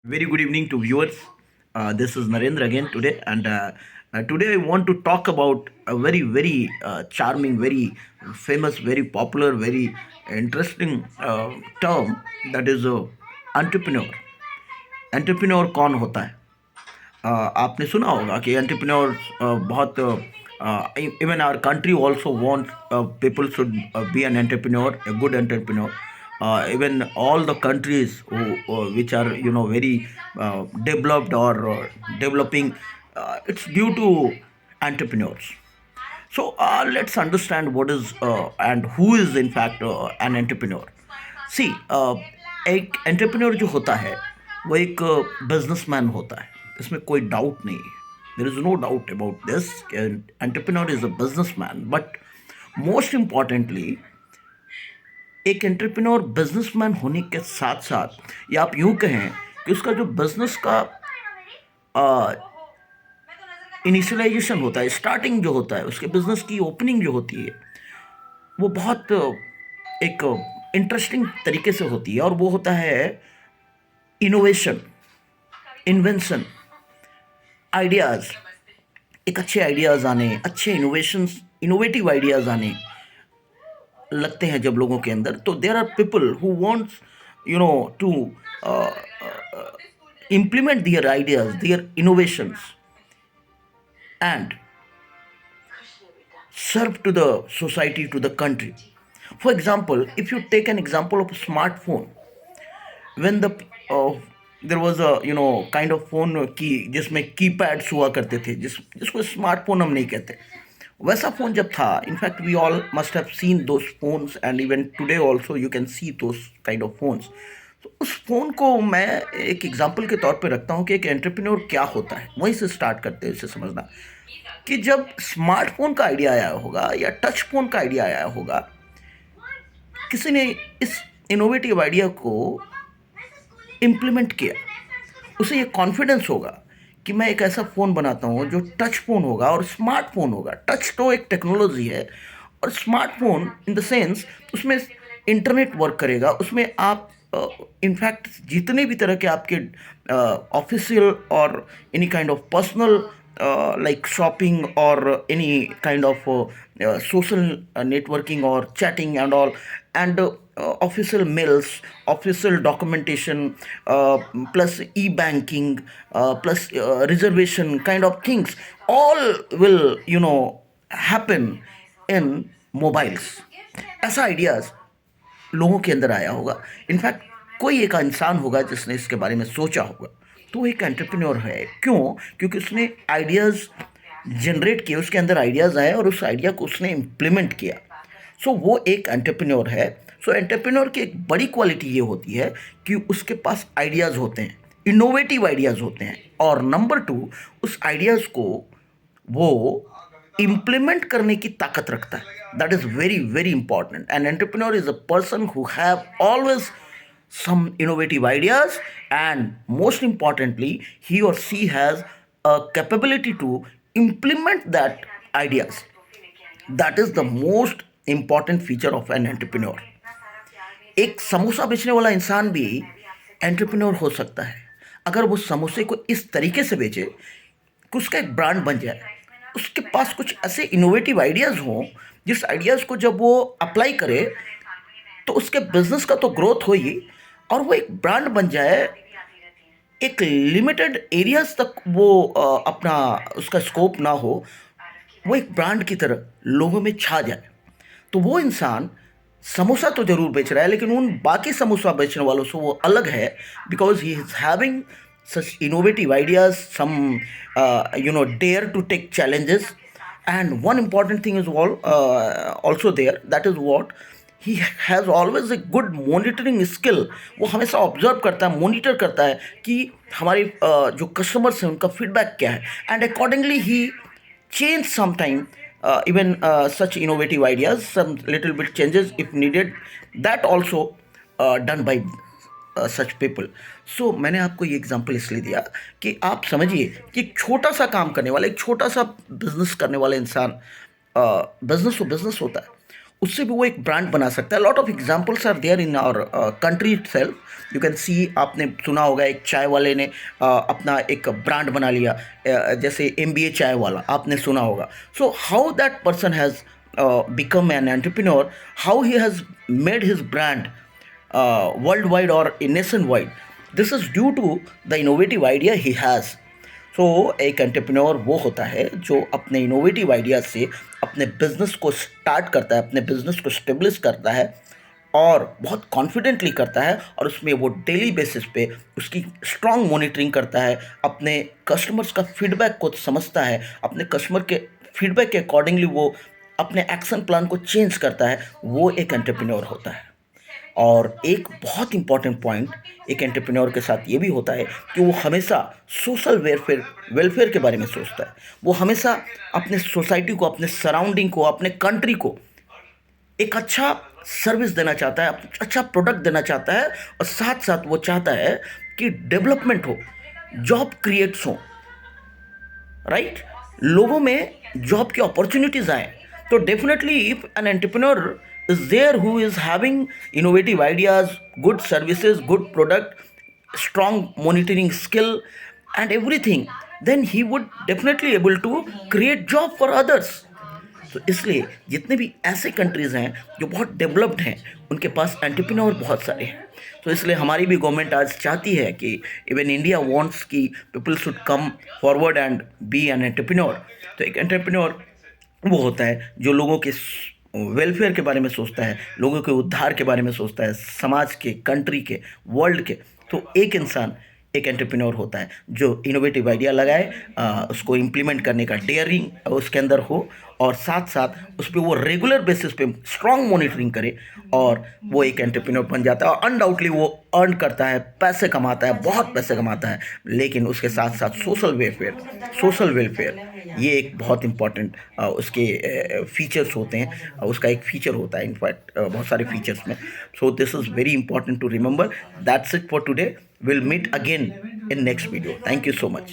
Very good evening to viewers. This is Narendra again today, and today I want to talk about a very charming, very famous, very popular, very interesting term that is entrepreneur. Entrepreneur कौन होता है? आपने सुना होगा कि entrepreneur बहुत even our country also want people should be an entrepreneur a good entrepreneur even all the countries which are very developed or developing, it's due to entrepreneurs. So let's understand what is and who is in fact an entrepreneur. See, एक entrepreneur जो होता है वो एक businessman होता है, इसमें कोई डाउट नहीं है. There is no doubt about this. Entrepreneur is a businessman, but most importantly एक एंटरप्रेन्योर बिजनेसमैन होने के साथ साथ, या आप यूँ कहें कि उसका जो बिजनेस का इनिशियलाइजेशन होता है, स्टार्टिंग जो होता है, उसके बिजनेस की ओपनिंग जो होती है, वो बहुत एक इंटरेस्टिंग तरीके से होती है. और वो होता है इनोवेशन, इन्वेंशन, आइडियाज़. एक अच्छे आइडियाज़ आने, अच्छे इनोवेशंस, इनोवेटिव आइडियाज़ आने लगते हैं जब लोगों के अंदर, तो there are people who wants to implement their ideas, their innovations, and serve to the society, to the country. For example, if you take an example of a smartphone, when the uh, there was a kind of phone की जिसमें keypads हुआ करते थे, जिसको smartphone हम नहीं कहते, वैसा फ़ोन जब था, in fact we all must have seen those phones and even today also you can see those kind of phones. तो उस फ़ोन को मैं एक एग्जांपल के तौर पे रखता हूँ कि एक एंटरप्रेन्योर क्या होता है. वहीं से स्टार्ट करते हैं इसे समझना, कि जब स्मार्टफोन का आइडिया आया होगा या टच फोन का आइडिया आया होगा, किसी ने इस इनोवेटिव आइडिया को इम्प्लीमेंट किया, उसे ये कॉन्फिडेंस होगा कि मैं एक ऐसा फ़ोन बनाता हूँ जो टच फ़ोन होगा और स्मार्टफोन होगा. टच तो एक टेक्नोलॉजी है, और स्मार्टफोन इन द सेंस उसमें इंटरनेट वर्क करेगा, उसमें आप इनफैक्ट जितने भी तरह के आपके ऑफिशियल और any kind of personal like shopping or any kind of social networking or chatting and all, and official mails, official documentation, plus e-banking, plus reservation kind of things, all will happen in mobiles. ऐसा ideas लोगों के अंदर आया होगा. In fact कोई एक इंसान होगा जिसने इसके बारे में सोचा होगा, तो एक एंटरप्रेन्योर है. क्यों? क्योंकि उसने आइडियाज़ जनरेट किए, उसके अंदर आइडियाज़ आए और उस आइडिया को उसने इम्प्लीमेंट किया. सो वो एक एंटरप्रेन्योर है. सो एंटरप्रेन्योर की एक बड़ी क्वालिटी ये होती है कि उसके पास आइडियाज़ होते हैं, इनोवेटिव आइडियाज़ होते हैं, और नंबर टू, उस आइडियाज़ को वो इम्प्लीमेंट करने की ताकत रखता है. That is very very important. An entrepreneur is a person who have always some innovative ideas, and most importantly he or she has a capability to implement that ideas. That is the most important feature of an entrepreneur. एक समोसा बेचने वाला इंसान भी entrepreneur हो सकता है अगर वो समोसे को इस तरीके से बेचे कि उसका एक ब्रांड बन जाए. उसके पास कुछ ऐसे इनोवेटिव आइडियाज़ हों, जिस आइडियाज़ को जब वो अप्लाई करे तो उसके बिजनेस का तो ग्रोथ हो ही, और वो एक ब्रांड बन जाए. एक लिमिटेड एरियाज तक वो अपना उसका स्कोप ना हो, वो एक ब्रांड की तरह लोगों में छा जाए. तो वो इंसान समोसा तो ज़रूर बेच रहा है, लेकिन उन बाकी समोसा बेचने वालों से वो अलग है, because he is having such innovative ideas, some dare to take challenges. And one important thing is also there, that is what he has always a good monitoring skill. वो हमेशा ऑब्जर्व करता है, मॉनिटर करता है कि हमारे जो customers हैं उनका फीडबैक क्या है, and accordingly he change sometime even such innovative ideas, some little bit changes if needed, that also done by such people. So मैंने आपको ये एग्जांपल इसलिए दिया कि आप समझिए कि एक छोटा सा काम करने वाला, एक छोटा सा बिजनेस करने वाला इंसान, बिजनेस तो बिजनेस होता है, उससे भी वो एक ब्रांड बना सकता है. Lot of examples are there in our country itself. You can see, आपने सुना होगा एक चाय वाले ने अपना एक ब्रांड बना लिया, जैसे MBA चाय वाला, आपने सुना होगा. So how that person has become an entrepreneur, how he has made his brand worldwide or nationwide. This is due to the innovative idea he has. सो एक एंटरप्रेन्योर वो होता है जो अपने इनोवेटिव आइडिया से अपने बिजनेस को स्टार्ट करता है, अपने बिजनेस को स्टेब्लिश करता है और बहुत कॉन्फिडेंटली करता है, और उसमें वो डेली बेसिस पे उसकी स्ट्रांग मॉनिटरिंग करता है, अपने कस्टमर्स का फीडबैक को समझता है, अपने कस्टमर के फीडबैक के अकॉर्डिंगली वो अपने एक्शन प्लान को चेंज करता है. वो एक एंटरप्रेन्योर होता है. और एक बहुत इंपॉर्टेंट पॉइंट एक एंटरप्रेन्योर के साथ ये भी होता है कि वो हमेशा सोशल वेलफेयर के बारे में सोचता है. वो हमेशा अपने सोसाइटी को, अपने सराउंडिंग को, अपने कंट्री को एक अच्छा सर्विस देना चाहता है, अच्छा प्रोडक्ट देना चाहता है, और साथ साथ वो चाहता है कि डेवलपमेंट हो, जॉब क्रिएट्स हो, राइट, लोगों में जॉब की अपॉर्चुनिटीज आए. तो definitely if an entrepreneur is there who is having innovative ideas, good services, good product, strong monitoring skill and everything, then he would definitely able to create job for others. तो इसलिए जितने भी ऐसे countries हैं जो बहुत developed हैं, उनके पास एंटरप्रेन्योर बहुत सारे हैं. तो इसलिए हमारी भी गवर्नमेंट आज चाहती है कि इवन इंडिया वांट्स कि people should come forward and be an entrepreneur. तो एक एंटरप्रेन्योर वो होता है जो लोगों के वेलफेयर के बारे में सोचता है, लोगों के उद्धार के बारे में सोचता है, समाज के, कंट्री के, वर्ल्ड के. तो एक इंसान एक एंटरप्रेन्योर होता है जो इनोवेटिव आइडिया लगाए, उसको इम्प्लीमेंट करने का डेयरिंग उसके अंदर हो, और साथ साथ उस पर वो रेगुलर बेसिस पे स्ट्रांग मॉनिटरिंग करे, और वो एक एंटरप्रेन्योर बन जाता है. और अनडाउटली वो अर्न करता है, पैसे कमाता है, बहुत पैसे कमाता है, लेकिन उसके साथ साथ सोशल वेलफेयर ये एक बहुत इंपॉर्टेंट उसके फीचर्स होते हैं. उसका एक फीचर होता है, इनफैक्ट बहुत सारे फीचर्स में. So this is very important to remember. That's it for today. We'll meet again in next video. Thank you so much.